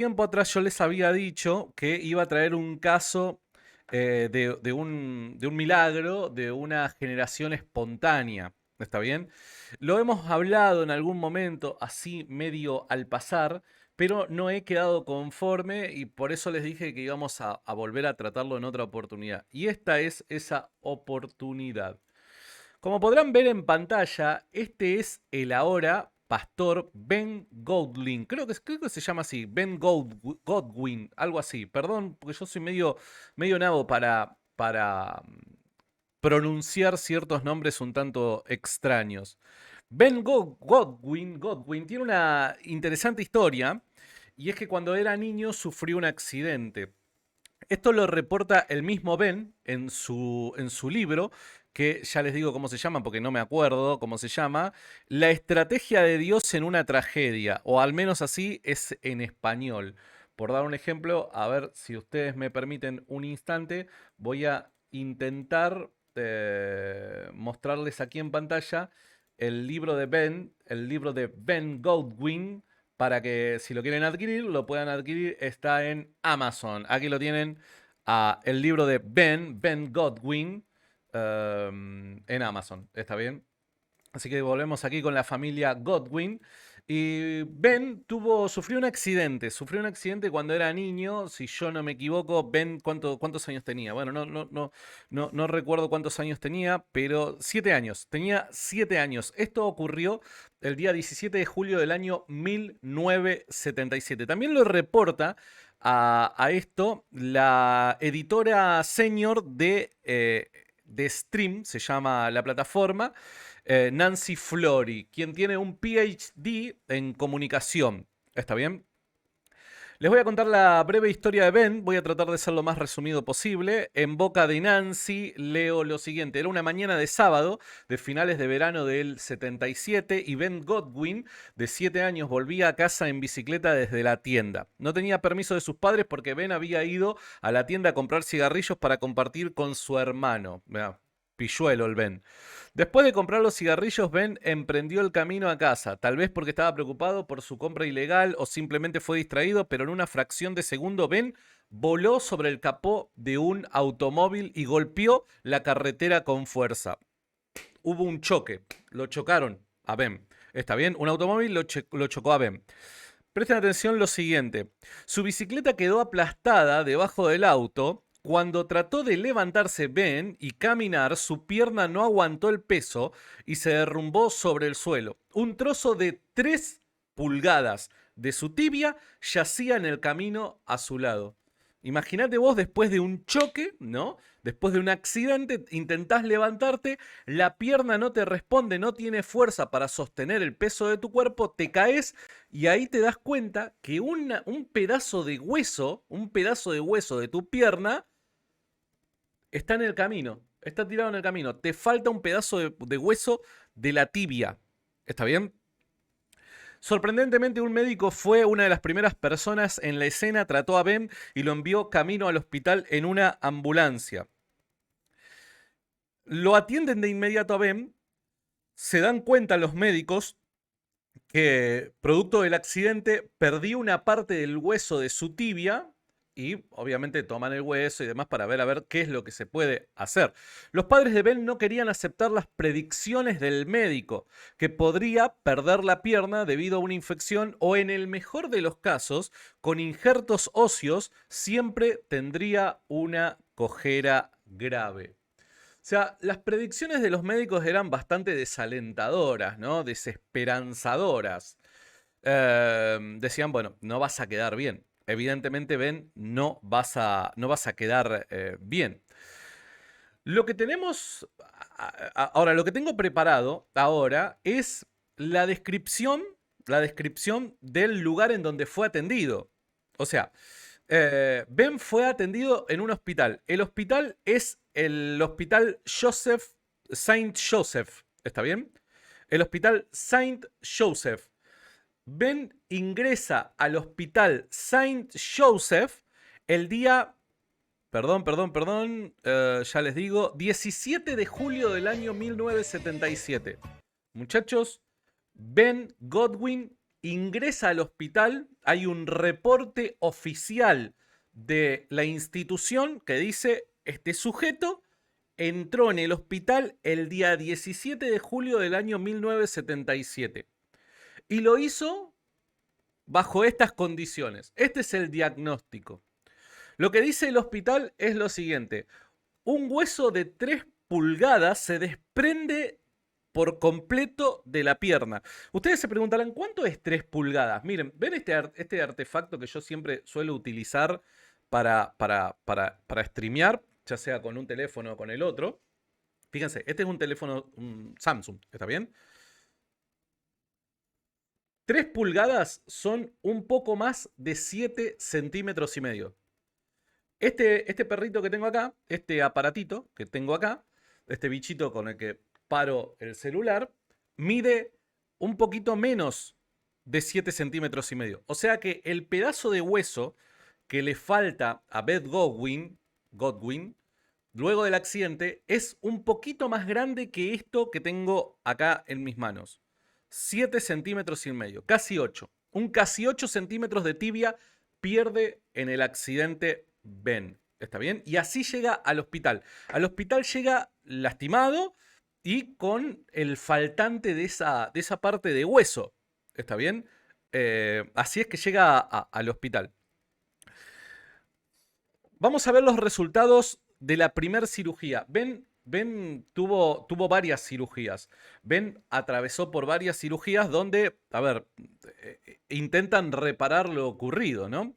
tiempo atrás yo les había dicho que iba a traer un caso de un milagro, de una generación espontánea. ¿Está bien? Lo hemos hablado en algún momento, así medio al pasar, pero no he quedado conforme y por eso les dije que íbamos a volver a tratarlo en otra oportunidad. Y esta es esa oportunidad. Como podrán ver en pantalla, este es el ahora pastor Ben Godwin. Creo que se llama así, Ben Godwin, algo así. Perdón, porque yo soy medio nabo para pronunciar ciertos nombres un tanto extraños. Godwin tiene una interesante historia y es que cuando era niño sufrió un accidente. Esto lo reporta el mismo Ben en su libro, que ya les digo cómo se llama porque no me acuerdo cómo se llama, La estrategia de Dios en una tragedia, o al menos así es en español. Por dar un ejemplo, a ver si ustedes me permiten un instante, voy a intentar mostrarles aquí en pantalla el libro de Ben Goldwyn, para que si lo quieren adquirir, lo puedan adquirir. Está en Amazon. Aquí lo tienen, el libro de Ben Godwin, en Amazon. ¿Está bien? Así que volvemos aquí con la familia Godwin. Y Ben sufrió un accidente cuando era niño, si yo no me equivoco. Ben, ¿cuántos años tenía? Bueno, no recuerdo cuántos años tenía, pero 7 años, tenía 7 años. Esto ocurrió el día 17 de julio del año 1977. También lo reporta a esto la editora senior de Stream, se llama la plataforma, Nancy Flori, quien tiene un PhD en comunicación. ¿Está bien? Les voy a contar la breve historia de Ben, voy a tratar de ser lo más resumido posible. En boca de Nancy leo lo siguiente: era una mañana de sábado de finales de verano del 77 y Ben Godwin, de 7 años, volvía a casa en bicicleta desde la tienda. No tenía permiso de sus padres porque Ben había ido a la tienda a comprar cigarrillos para compartir con su hermano. Mirá, pilluelo el Ben. Después de comprar los cigarrillos, Ben emprendió el camino a casa, tal vez porque estaba preocupado por su compra ilegal o simplemente fue distraído, pero en una fracción de segundo Ben voló sobre el capó de un automóvil y golpeó la carretera con fuerza. Hubo un choque, lo chocaron a Ben. ¿Está bien? Un automóvil lo chocó a Ben. Presten atención lo siguiente. Su bicicleta quedó aplastada debajo del auto. Cuando trató de levantarse Ben y caminar, su pierna no aguantó el peso y se derrumbó sobre el suelo. Un trozo de 3 pulgadas de su tibia yacía en el camino a su lado. Imagínate vos, después de un choque, ¿no? Después de un accidente, intentás levantarte, la pierna no te responde, no tiene fuerza para sostener el peso de tu cuerpo, te caes y ahí te das cuenta que un pedazo de hueso de tu pierna está en el camino, está tirado en el camino. Te falta un pedazo de hueso de la tibia. ¿Está bien? Sorprendentemente, un médico fue una de las primeras personas en la escena, trató a Ben y lo envió camino al hospital en una ambulancia. Lo atienden de inmediato a Ben, se dan cuenta los médicos que producto del accidente perdió una parte del hueso de su tibia y obviamente toman el hueso y demás para ver a ver qué es lo que se puede hacer. Los padres de Ben no querían aceptar las predicciones del médico, que podría perder la pierna debido a una infección o, en el mejor de los casos, con injertos óseos, siempre tendría una cojera grave. O sea, las predicciones de los médicos eran bastante desalentadoras, ¿no? Desesperanzadoras. Decían, bueno, no vas a quedar bien. Evidentemente, Ben, no vas a quedar bien. Lo que tenemos ahora, lo que tengo preparado ahora es la descripción del lugar en donde fue atendido. O sea, Ben fue atendido en un hospital. El hospital es el hospital Saint Joseph. ¿Está bien? El hospital Saint Joseph. Ben ingresa al hospital Saint Joseph el día, ya les digo, 17 de julio del año 1977. Muchachos, Ben Godwin ingresa al hospital, hay un reporte oficial de la institución que dice, este sujeto entró en el hospital el día 17 de julio del año 1977 y lo hizo bajo estas condiciones. Este es el diagnóstico. Lo que dice el hospital es lo siguiente: un hueso de 3 pulgadas se desprende por completo de la pierna. Ustedes se preguntarán, ¿cuánto es 3 pulgadas? Miren, ¿ven este artefacto que yo siempre suelo utilizar para streamear, ya sea con un teléfono o con el otro? Fíjense, este es un teléfono un Samsung, ¿está bien? 3 pulgadas son un poco más de 7 centímetros y medio. Este perrito que tengo acá, este aparatito que tengo acá, este bichito con el que paro el celular, mide un poquito menos de 7 centímetros y medio. O sea que el pedazo de hueso que le falta a Beth Godwin, luego del accidente, es un poquito más grande que esto que tengo acá en mis manos. 7 centímetros y medio, casi 8. Un casi 8 centímetros de tibia pierde en el accidente Ben. ¿Está bien? Y así llega al hospital. Al hospital llega lastimado y con el faltante de esa parte de hueso. ¿Está bien? Así es que llega al hospital. Vamos a ver los resultados de la primera cirugía. Ben tuvo varias cirugías. Ben atravesó por varias cirugías donde, a ver, intentan reparar lo ocurrido, ¿no?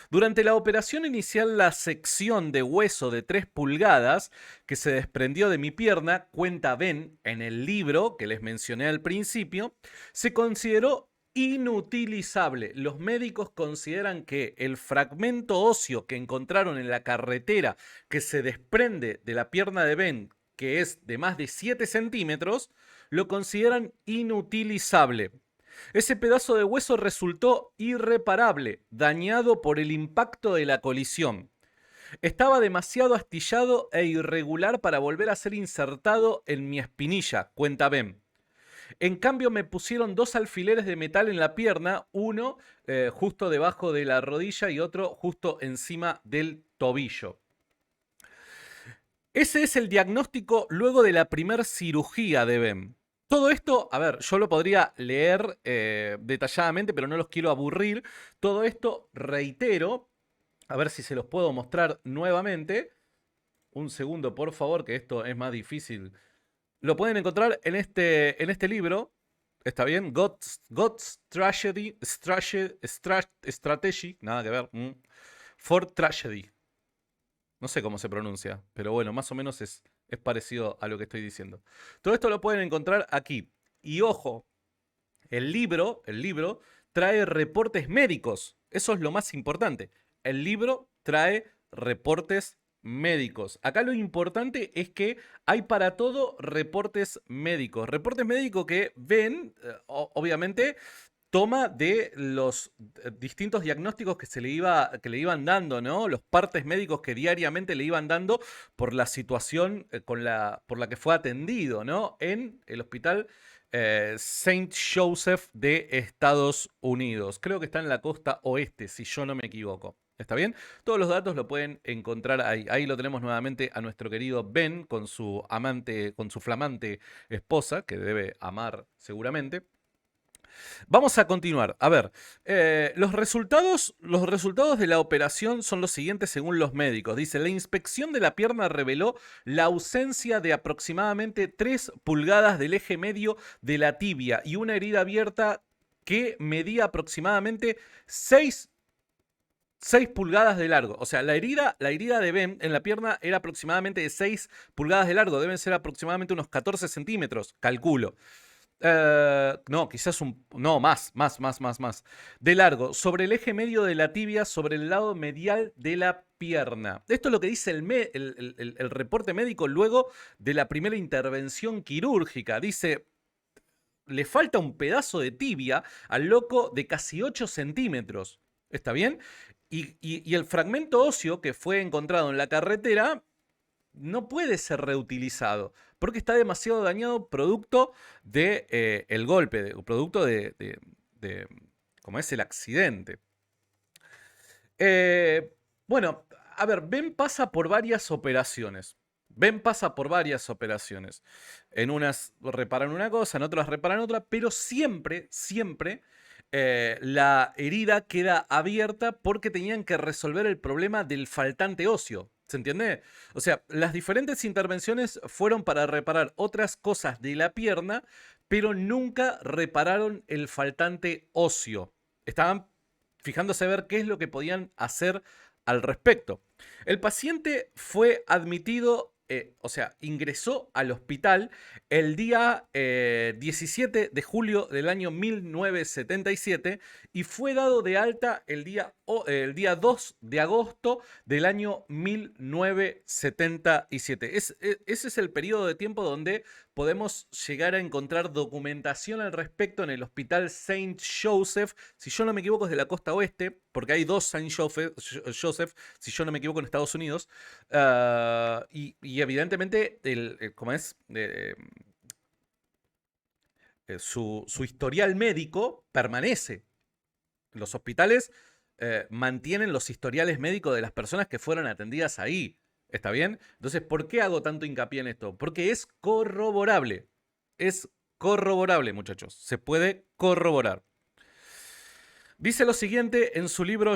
Durante la operación inicial, la sección de hueso de 3 pulgadas que se desprendió de mi pierna, cuenta Ben en el libro que les mencioné al principio, se consideró inutilizable. Los médicos consideran que el fragmento óseo que encontraron en la carretera que se desprende de la pierna de Ben, que es de más de 7 centímetros, lo consideran inutilizable. Ese pedazo de hueso resultó irreparable, dañado por el impacto de la colisión. Estaba demasiado astillado e irregular para volver a ser insertado en mi espinilla, cuenta Ben. En cambio, me pusieron 2 alfileres de metal en la pierna, uno justo debajo de la rodilla y otro justo encima del tobillo. Ese es el diagnóstico luego de la primera cirugía de Ben. Todo esto, a ver, yo lo podría leer detalladamente, pero no los quiero aburrir. Todo esto, reitero, a ver si se los puedo mostrar nuevamente. Un segundo, por favor, que esto es más difícil. Lo pueden encontrar en este libro. ¿Está bien? God's Strategy. Nada que ver. For Tragedy. No sé cómo se pronuncia, pero bueno, más o menos es parecido a lo que estoy diciendo. Todo esto lo pueden encontrar aquí. Y ojo, el libro trae reportes médicos. Eso es lo más importante. El libro trae reportes médicos. Acá lo importante es que hay para todo reportes médicos. Reportes médicos que ven, obviamente, toma de los distintos diagnósticos que que le iban dando, ¿no? Los partes médicos que diariamente le iban dando por la situación por la que fue atendido, ¿no? En el hospital Saint Joseph de Estados Unidos. Creo que está en la costa oeste, si yo no me equivoco. ¿Está bien? Todos los datos lo pueden encontrar ahí. Ahí lo tenemos nuevamente a nuestro querido Ben con su amante, con su flamante esposa, que debe amar seguramente. Vamos a continuar. A ver, los resultados de la operación son los siguientes según los médicos. Dice, la inspección de la pierna reveló la ausencia de aproximadamente 3 pulgadas del eje medio de la tibia y una herida abierta que medía aproximadamente 6 pulgadas de largo. O sea, la herida de Ben en la pierna era aproximadamente de 6 pulgadas de largo. Deben ser aproximadamente unos 14 centímetros, calculo. No, quizás no, más. De largo, sobre el eje medio de la tibia, sobre el lado medial de la pierna. Esto es lo que dice el reporte médico luego de la primera intervención quirúrgica. Dice, le falta un pedazo de tibia al loco de casi 8 centímetros. ¿Está bien? Y el fragmento óseo que fue encontrado en la carretera no puede ser reutilizado porque está demasiado dañado producto de el golpe, producto como es el accidente. Eh, bueno, a ver, Ben pasa por varias operaciones. Ben pasa por varias operaciones. En unas reparan una cosa, en otras reparan otra, pero siempre, siempre la herida queda abierta porque tenían que resolver el problema del faltante óseo. ¿Se entiende? O sea, las diferentes intervenciones fueron para reparar otras cosas de la pierna, pero nunca repararon el faltante óseo. Estaban fijándose a ver qué es lo que podían hacer al respecto. El paciente fue admitido, o sea, ingresó al hospital el día 17 de julio del año 1977 y fue dado de alta el día 2 de agosto del año 1977. Ese es el periodo de tiempo donde podemos llegar a encontrar documentación al respecto en el hospital Saint Joseph, si yo no me equivoco es de la costa oeste, porque hay dos Saint Joseph, si yo no me equivoco en Estados Unidos, y evidentemente, ¿cómo es? Su historial médico permanece. Los hospitales mantienen los historiales médicos de las personas que fueron atendidas ahí. ¿Está bien? Entonces, ¿por qué hago tanto hincapié en esto? Porque es corroborable. Es corroborable, muchachos. Se puede corroborar. Dice lo siguiente en su libro,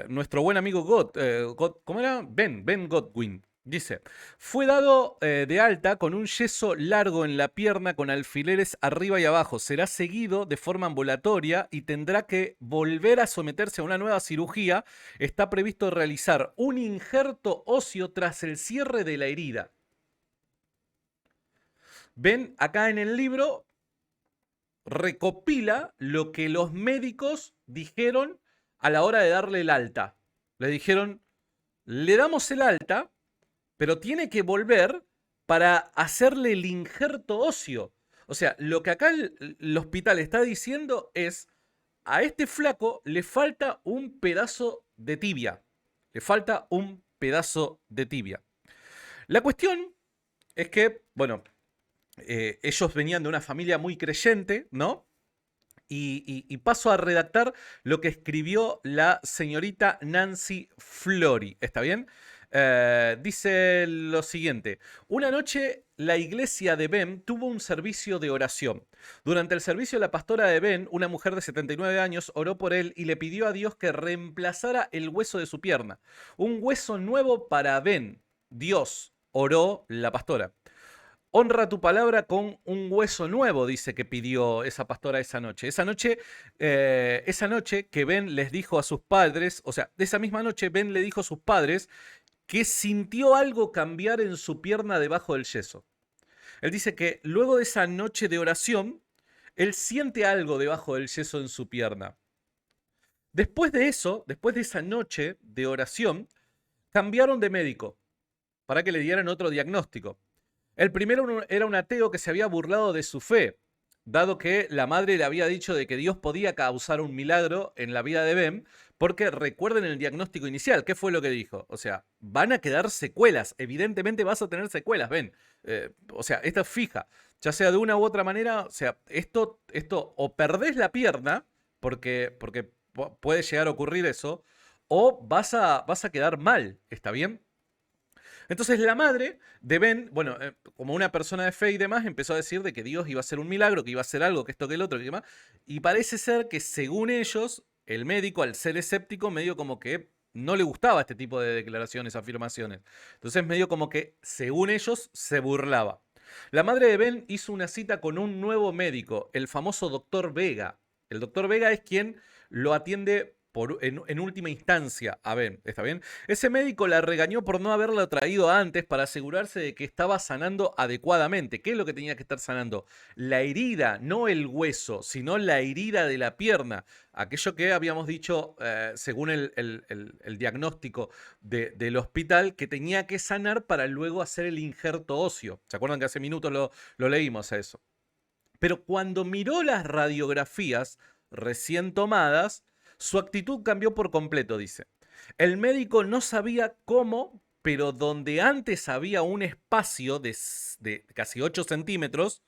nuestro buen amigo ¿cómo era? Ben Godwin. Dice, fue dado de alta con un yeso largo en la pierna con alfileres arriba y abajo. Será seguido de forma ambulatoria y tendrá que volver a someterse a una nueva cirugía. Está previsto realizar un injerto óseo tras el cierre de la herida. Ven acá en el libro, recopila lo que los médicos dijeron a la hora de darle el alta. Le dijeron, le damos el alta, pero tiene que volver para hacerle el injerto óseo. O sea, lo que acá el hospital está diciendo es, a este flaco le falta un pedazo de tibia. Le falta un pedazo de tibia. La cuestión es que, bueno, ellos venían de una familia muy creyente, ¿no? Y paso a redactar lo que escribió la señorita Nancy Flori. ¿Está bien? Dice lo siguiente. Una noche la iglesia de Ben tuvo un servicio de oración. Durante el servicio la pastora de Ben, una mujer de 79 años, oró por él y le pidió a Dios que reemplazara el hueso de su pierna. Un hueso nuevo para Ben. Dios, oró la pastora. Honra tu palabra con un hueso nuevo, dice que pidió esa pastora esa noche. Esa noche que Ben les dijo a sus padres, o sea, esa misma noche Ben le dijo a sus padres que sintió algo cambiar en su pierna debajo del yeso. Él dice que luego de esa noche de oración, él siente algo debajo del yeso en su pierna. Después de eso, después de esa noche de oración, cambiaron de médico para que le dieran otro diagnóstico. El primero era un ateo que se había burlado de su fe, dado que la madre le había dicho de que Dios podía causar un milagro en la vida de Ben, porque recuerden el diagnóstico inicial, ¿qué fue lo que dijo? O sea, van a quedar secuelas, evidentemente vas a tener secuelas, Ben. O sea, esta es fija, ya sea de una u otra manera, o sea, esto o perdés la pierna, porque puede llegar a ocurrir eso, o vas a quedar mal, ¿está bien? Entonces la madre de Ben, bueno, como una persona de fe y demás, empezó a decir de que Dios iba a hacer un milagro, que iba a hacer algo, que esto, que el otro, que demás. Y parece ser que según ellos, el médico, al ser escéptico, medio como que no le gustaba este tipo de declaraciones, afirmaciones. Entonces medio como que, según ellos, se burlaba. La madre de Ben hizo una cita con un nuevo médico, el famoso doctor Vega. El doctor Vega es quien lo atiende en última instancia a Ben, ¿está bien? Ese médico la regañó por no haberla traído antes para asegurarse de que estaba sanando adecuadamente. ¿Qué es lo que tenía que estar sanando? La herida, no el hueso, sino la herida de la pierna. Aquello que habíamos dicho, según el diagnóstico del hospital, que tenía que sanar para luego hacer el injerto óseo. ¿Se acuerdan que hace minutos lo leímos a eso? Pero cuando miró las radiografías recién tomadas, su actitud cambió por completo, dice. El médico no sabía cómo, pero donde antes había un espacio de casi 8 centímetros,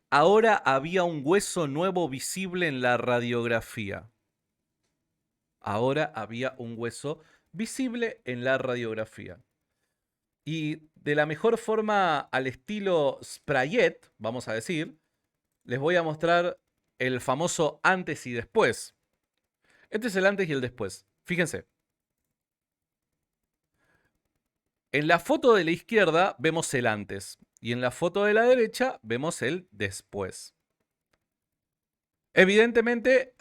Ahora había un hueso nuevo visible en la radiografía. Ahora había un hueso visible en la radiografía. Y de la mejor forma al estilo Sprayet, vamos a decir, les voy a mostrar el famoso antes y después. Este es el antes y el después. Fíjense. En la foto de la izquierda vemos el antes y en la foto de la derecha vemos el después. Evidentemente,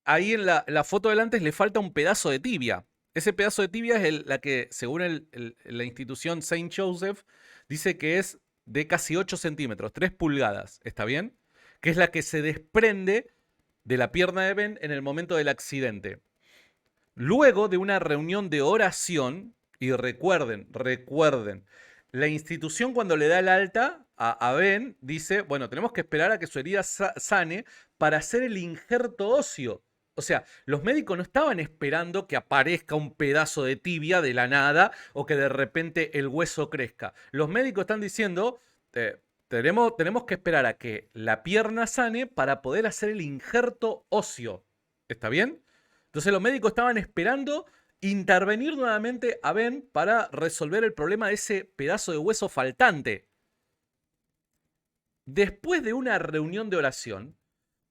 ahí en la foto del antes le falta un pedazo de tibia. Ese pedazo de tibia es la que, según la institución Saint Joseph, dice que es de casi 8 centímetros, 3 pulgadas. ¿Está bien? Que es la que se desprende de la pierna de Ben en el momento del accidente. Luego de una reunión de oración, y recuerden, la institución cuando le da el alta a Ben dice, bueno, tenemos que esperar a que su herida sane para hacer el injerto óseo. O sea, los médicos no estaban esperando que aparezca un pedazo de tibia de la nada o que de repente el hueso crezca. Los médicos están diciendo, tenemos que esperar a que la pierna sane para poder hacer el injerto óseo. ¿Está bien? Entonces los médicos estaban esperando intervenir nuevamente a Ben para resolver el problema de ese pedazo de hueso faltante. Después de una reunión de oración,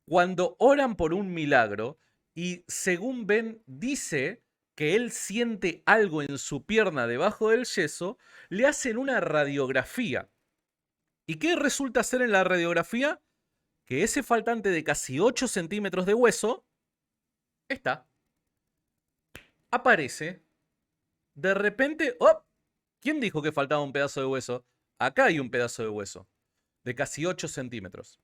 cuando oran por un milagro y según Ben dice que él siente algo en su pierna debajo del yeso, le hacen una radiografía. ¿Y qué resulta ser en la radiografía? Que ese faltante de casi 8 centímetros de hueso está. Aparece. De repente, ¡oh! ¿Quién dijo que faltaba un pedazo de hueso? Acá hay un pedazo de hueso, de casi 8 centímetros.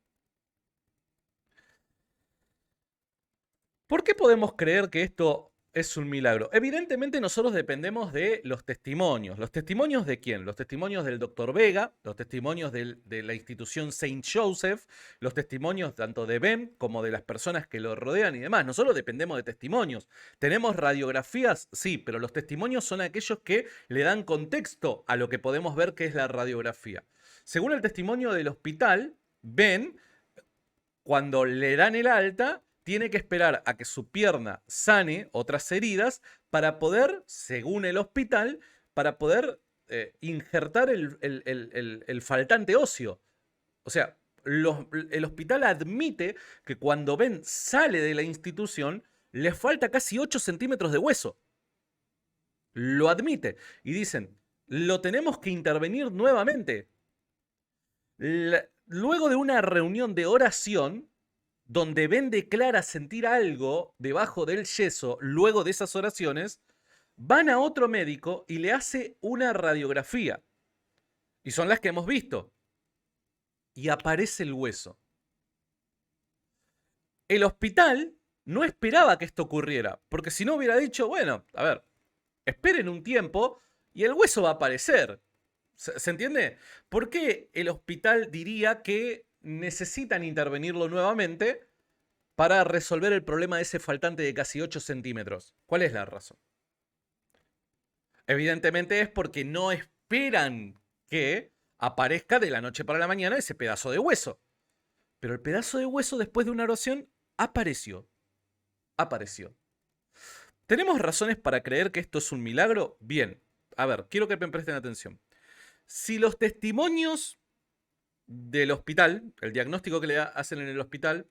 ¿Por qué podemos creer que esto es un milagro? Evidentemente nosotros dependemos de los testimonios. ¿Los testimonios de quién? Los testimonios del doctor Vega, los testimonios de la institución Saint Joseph, los testimonios tanto de Ben como de las personas que lo rodean y demás. Nosotros dependemos de testimonios. ¿Tenemos radiografías? Sí, pero los testimonios son aquellos que le dan contexto a lo que podemos ver que es la radiografía. Según el testimonio del hospital, Ben, cuando le dan el alta, tiene que esperar a que su pierna sane otras heridas para poder, según el hospital, para poder injertar el faltante óseo. O sea, el hospital admite que cuando Ben sale de la institución, le falta casi 8 centímetros de hueso. Lo admite. Y dicen, lo tenemos que intervenir nuevamente. Luego de una reunión de oración, donde Ben declara sentir algo debajo del yeso luego de esas oraciones, van a otro médico y le hace una radiografía. Y son las que hemos visto. Y aparece el hueso. El hospital no esperaba que esto ocurriera, porque si no hubiera dicho, bueno, a ver, esperen un tiempo y el hueso va a aparecer. ¿Se entiende? ¿Por qué el hospital diría que necesitan intervenirlo nuevamente para resolver el problema de ese faltante de casi 8 centímetros? ¿Cuál es la razón? Evidentemente es porque no esperan que aparezca de la noche para la mañana ese pedazo de hueso. Pero el pedazo de hueso después de una erosión apareció. Apareció. ¿Tenemos razones para creer que esto es un milagro? Bien. A ver, quiero que me presten atención. Si los testimonios del hospital, el diagnóstico que le hacen en el hospital,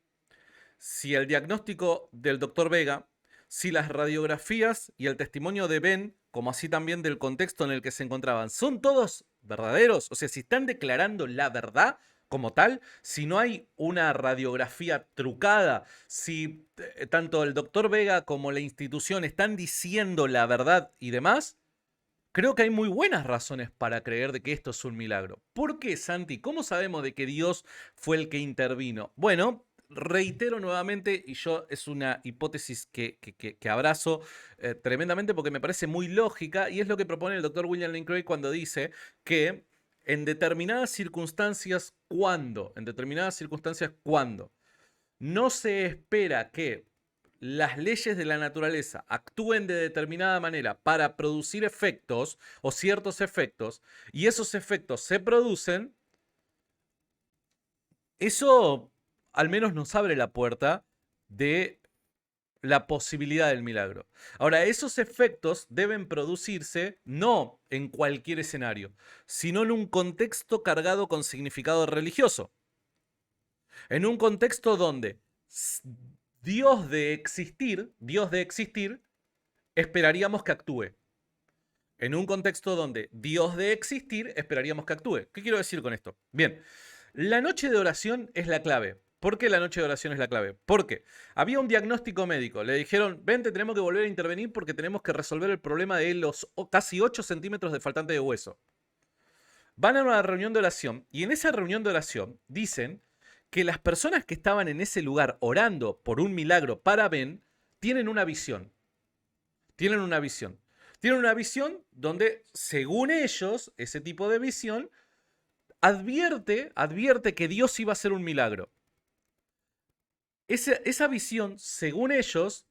si el diagnóstico del doctor Vega, si las radiografías y el testimonio de Ben, como así también del contexto en el que se encontraban, son todos verdaderos, o sea, si están declarando la verdad como tal, si no hay una radiografía trucada, si tanto el doctor Vega como la institución están diciendo la verdad y demás, creo que hay muy buenas razones para creer de que esto es un milagro. ¿Por qué, Santi? ¿Cómo sabemos de que Dios fue el que intervino? Bueno, reitero nuevamente, y yo es una hipótesis que abrazo tremendamente porque me parece muy lógica, y es lo que propone el doctor William Lane Craig cuando dice que en determinadas circunstancias, ¿cuándo? En determinadas circunstancias, ¿cuándo? No se espera que las leyes de la naturaleza actúen de determinada manera para producir efectos o ciertos efectos, y esos efectos se producen, eso al menos nos abre la puerta de la posibilidad del milagro. Ahora, esos efectos deben producirse no en cualquier escenario, sino en un contexto cargado con significado religioso. En un contexto donde Dios de existir, esperaríamos que actúe. En un contexto donde Dios de existir, esperaríamos que actúe. ¿Qué quiero decir con esto? Bien, la noche de oración es la clave. ¿Por qué la noche de oración es la clave? Porque había un diagnóstico médico. Le dijeron, vente, tenemos que volver a intervenir porque tenemos que resolver el problema de los casi 8 centímetros de faltante de hueso. Van a una reunión de oración y en esa reunión de oración dicen que las personas que estaban en ese lugar orando por un milagro para Ben tienen una visión. Tienen una visión. Tienen una visión donde, según ellos, ese tipo de visión advierte que Dios iba a hacer un milagro. Esa visión, según ellos,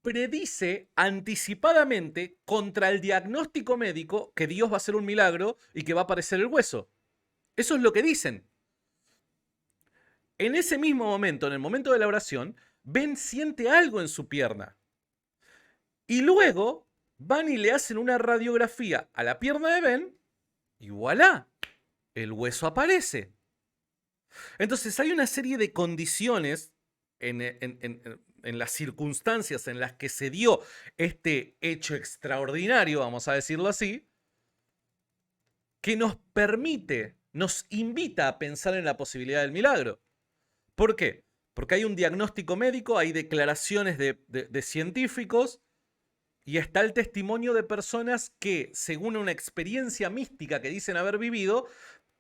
predice anticipadamente contra el diagnóstico médico que Dios va a hacer un milagro y que va a aparecer el hueso. Eso es lo que dicen. En ese mismo momento, en el momento de la oración, Ben siente algo en su pierna. Y luego van y le hacen una radiografía a la pierna de Ben y voilà, el hueso aparece. Entonces hay una serie de condiciones en las circunstancias en las que se dio este hecho extraordinario, vamos a decirlo así, que nos permite, nos invita a pensar en la posibilidad del milagro. ¿Por qué? Porque hay un diagnóstico médico, hay declaraciones de científicos y está el testimonio de personas que, según una experiencia mística que dicen haber vivido,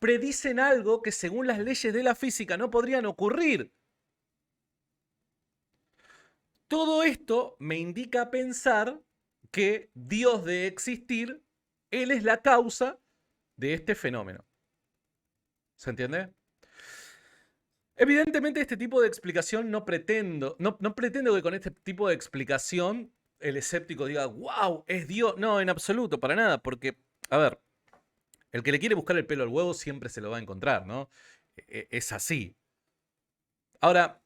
predicen algo que según las leyes de la física no podrían ocurrir. Todo esto me indica a pensar que Dios de existir, Él es la causa de este fenómeno. ¿Se entiende? Evidentemente este tipo de explicación no pretendo que con este tipo de explicación el escéptico diga, wow, es Dios. No, en absoluto, para nada, porque, a ver, el que le quiere buscar el pelo al huevo siempre se lo va a encontrar, ¿no? Es así. Ahora,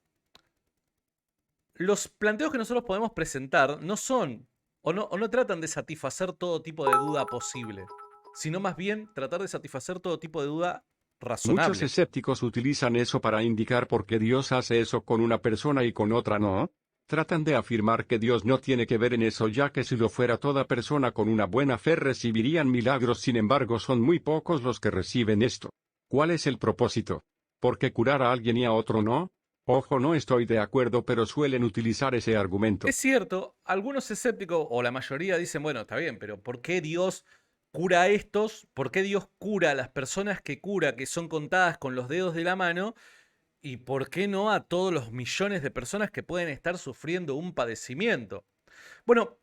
los planteos que nosotros podemos presentar no son o no tratan de satisfacer todo tipo de duda posible, sino más bien tratar de satisfacer todo tipo de duda Muchos razonable. escépticos utilizan eso para indicar por qué Dios hace eso con una persona y con otra no. Tratan de afirmar que Dios no tiene que ver en eso, ya que si lo fuera toda persona con una buena fe recibirían milagros. Sin embargo, son muy pocos los que reciben esto. ¿Cuál es el propósito? ¿Por qué curar a alguien y a otro no? Ojo, no estoy de acuerdo, pero suelen utilizar ese argumento. Es cierto, algunos escépticos, o la mayoría, dicen, bueno, está bien, pero ¿por qué Dios cura a estos? ¿Por qué Dios cura a las personas que cura, que son contadas con los dedos de la mano? ¿Y por qué no a todos los millones de personas que pueden estar sufriendo un padecimiento? Bueno,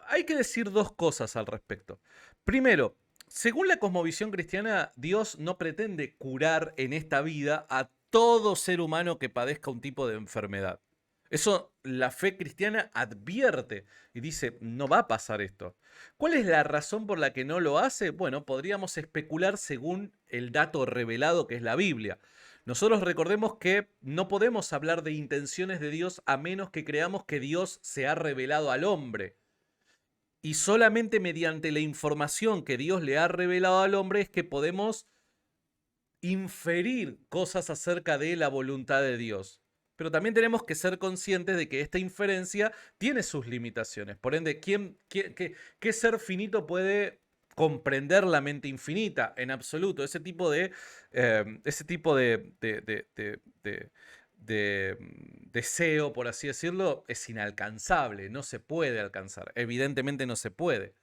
hay que decir dos cosas al respecto. Primero, según la cosmovisión cristiana, Dios no pretende curar en esta vida a todo ser humano que padezca un tipo de enfermedad. Eso la fe cristiana advierte y dice, no va a pasar esto. ¿Cuál es la razón por la que no lo hace? Bueno, podríamos especular según el dato revelado que es la Biblia. Nosotros recordemos que no podemos hablar de intenciones de Dios a menos que creamos que Dios se ha revelado al hombre. Y solamente mediante la información que Dios le ha revelado al hombre es que podemos inferir cosas acerca de la voluntad de Dios. Pero también tenemos que ser conscientes de que esta inferencia tiene sus limitaciones. Por ende, ¿qué ser finito puede comprender la mente infinita? En absoluto. Ese tipo de deseo, por así decirlo, es inalcanzable. No se puede alcanzar. Evidentemente no se puede.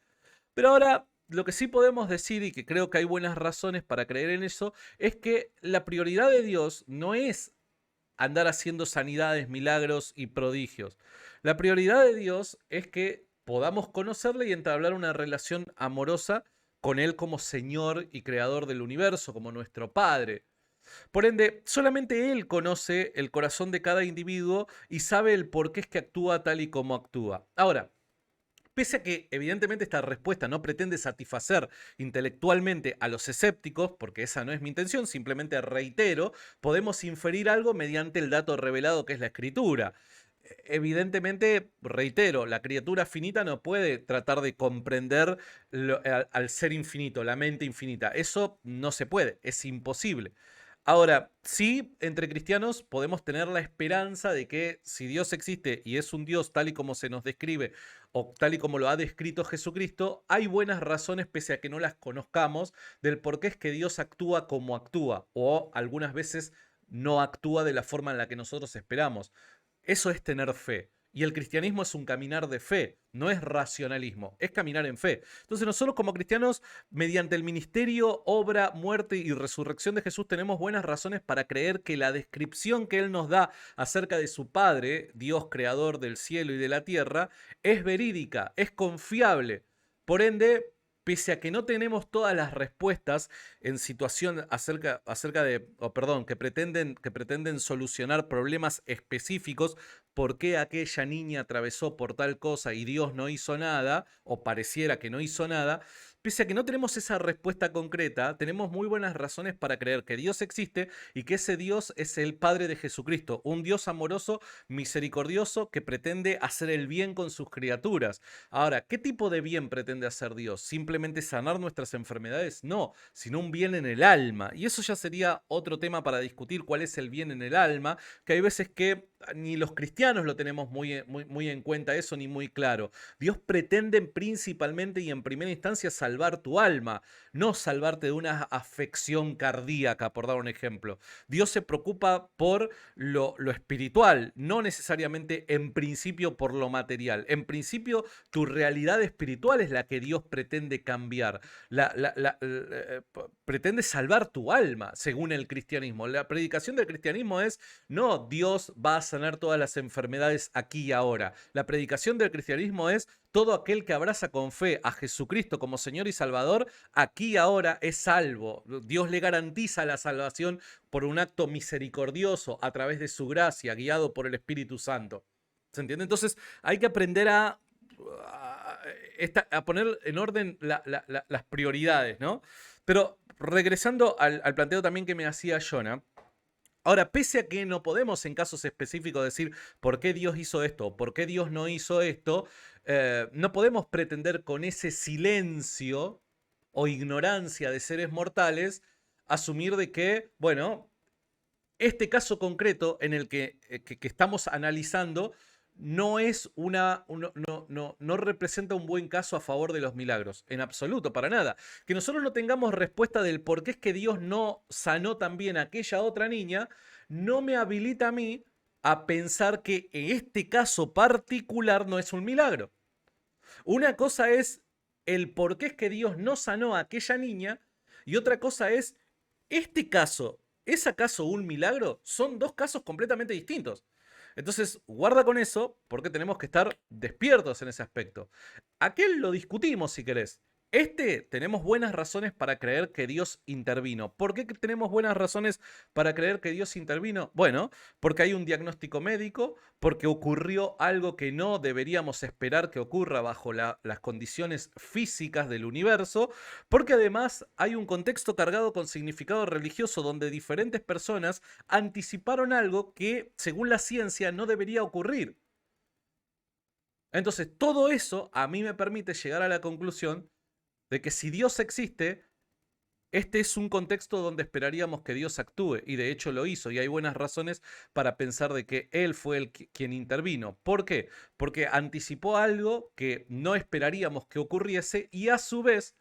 Pero ahora, lo que sí podemos decir, y que creo que hay buenas razones para creer en eso, es que la prioridad de Dios no es andar haciendo sanidades, milagros y prodigios. La prioridad de Dios es que podamos conocerle y entablar una relación amorosa con Él como Señor y Creador del universo, como nuestro Padre. Por ende, solamente Él conoce el corazón de cada individuo y sabe el por qué es que actúa tal y como actúa. Ahora, pese a que evidentemente esta respuesta no pretende satisfacer intelectualmente a los escépticos, porque esa no es mi intención, simplemente reitero, podemos inferir algo mediante el dato revelado que es la escritura. Evidentemente, reitero, la criatura finita no puede tratar de comprender al ser infinito, la mente infinita. Eso no se puede, es imposible. Ahora, sí, entre cristianos podemos tener la esperanza de que si Dios existe y es un Dios tal y como se nos describe o tal y como lo ha descrito Jesucristo, hay buenas razones, pese a que no las conozcamos, del por qué es que Dios actúa como actúa o algunas veces no actúa de la forma en la que nosotros esperamos. Eso es tener fe. Y el cristianismo es un caminar de fe, no es racionalismo, es caminar en fe. Entonces nosotros como cristianos, mediante el ministerio, obra, muerte y resurrección de Jesús, tenemos buenas razones para creer que la descripción que Él nos da acerca de su Padre, Dios creador del cielo y de la tierra, es verídica, es confiable. Por ende, pese a que no tenemos todas las respuestas en situación acerca de, o perdón, que pretenden solucionar problemas específicos, por qué aquella niña atravesó por tal cosa y Dios no hizo nada, o pareciera que no hizo nada, pese a que no tenemos esa respuesta concreta, tenemos muy buenas razones para creer que Dios existe y que ese Dios es el Padre de Jesucristo, un Dios amoroso, misericordioso, que pretende hacer el bien con sus criaturas. Ahora, ¿qué tipo de bien pretende hacer Dios? ¿Simplemente sanar nuestras enfermedades? No, sino un bien en el alma. Y eso ya sería otro tema para discutir, cuál es el bien en el alma, que hay veces que ni los cristianos lo tenemos muy en cuenta eso, ni muy claro. Dios pretende principalmente y en primera instancia salvar tu alma, no salvarte de una afección cardíaca, por dar un ejemplo. Dios se preocupa por lo espiritual, no necesariamente en principio por lo material. En principio, tu realidad espiritual es la que Dios pretende cambiar. Pretende salvar tu alma, según el cristianismo. La predicación del cristianismo es, no, Dios va a sanar todas las enfermedades aquí y ahora. La predicación del cristianismo es, todo aquel que abraza con fe a Jesucristo como Señor y Salvador, aquí y ahora es salvo. Dios le garantiza la salvación por un acto misericordioso a través de su gracia, guiado por el Espíritu Santo. ¿Se entiende? Entonces hay que aprender a poner en orden las prioridades, ¿no? Pero regresando al planteo también que me hacía Jonah, ahora, pese a que no podemos en casos específicos decir por qué Dios hizo esto o por qué Dios no hizo esto, no podemos pretender con ese silencio o ignorancia de seres mortales asumir de que, bueno, este caso concreto en el que estamos analizando no es no representa un buen caso a favor de los milagros, en absoluto, para nada. Que nosotros no tengamos respuesta del por qué es que Dios no sanó también a aquella otra niña, no me habilita a mí a pensar que en este caso particular no es un milagro. Una cosa es el por qué es que Dios no sanó a aquella niña y otra cosa es este caso. ¿Es acaso un milagro? Son dos casos completamente distintos. Entonces, guarda con eso, porque tenemos que estar despiertos en ese aspecto. Aquel lo discutimos si querés. Tenemos buenas razones para creer que Dios intervino. ¿Por qué tenemos buenas razones para creer que Dios intervino? Bueno, porque hay un diagnóstico médico, porque ocurrió algo que no deberíamos esperar que ocurra bajo las condiciones físicas del universo, porque además hay un contexto cargado con significado religioso donde diferentes personas anticiparon algo que, según la ciencia, no debería ocurrir. Entonces, todo eso a mí me permite llegar a la conclusión de que si Dios existe, este es un contexto donde esperaríamos que Dios actúe, y de hecho lo hizo, y hay buenas razones para pensar de que Él fue quien intervino. ¿Por qué? Porque anticipó algo que no esperaríamos que ocurriese, y a su vez,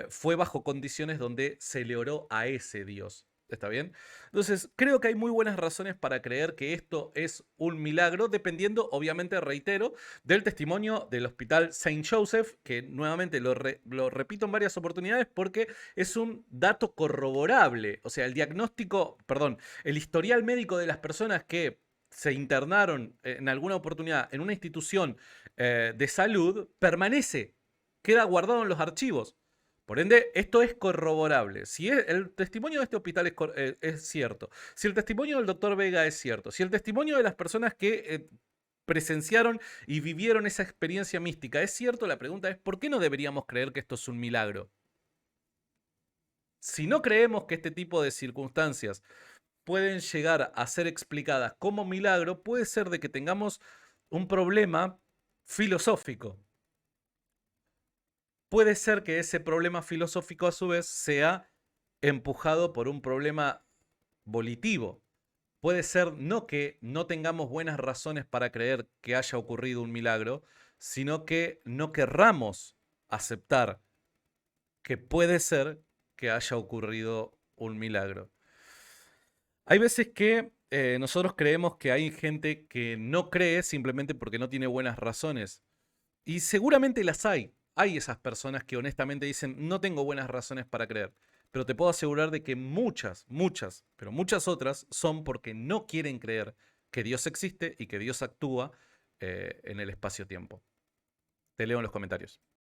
fue bajo condiciones donde se le oró a ese Dios. ¿Está bien? Entonces, creo que hay muy buenas razones para creer que esto es un milagro, dependiendo, obviamente, reitero, del testimonio del Hospital Saint Joseph, que nuevamente lo repito en varias oportunidades porque es un dato corroborable. O sea, el historial médico de las personas que se internaron en alguna oportunidad en una institución de salud permanece, queda guardado en los archivos. Por ende, esto es corroborable. Si el testimonio de este hospital es cierto, si el testimonio del doctor Vega es cierto, si el testimonio de las personas que presenciaron y vivieron esa experiencia mística. ¿Es cierto? La pregunta es, ¿por qué no deberíamos creer que esto es un milagro? Si no creemos que este tipo de circunstancias pueden llegar a ser explicadas como milagro, puede ser de que tengamos un problema filosófico. Puede ser que ese problema filosófico a su vez sea empujado por un problema volitivo. Puede ser no que no tengamos buenas razones para creer que haya ocurrido un milagro, sino que no querramos aceptar que puede ser que haya ocurrido un milagro. Hay veces que nosotros creemos que hay gente que no cree simplemente porque no tiene buenas razones. Y seguramente las hay. Hay esas personas que honestamente dicen, no tengo buenas razones para creer. Pero te puedo asegurar de que muchas, pero muchas otras son porque no quieren creer que Dios existe y que Dios actúa en el espacio-tiempo. Te leo en los comentarios.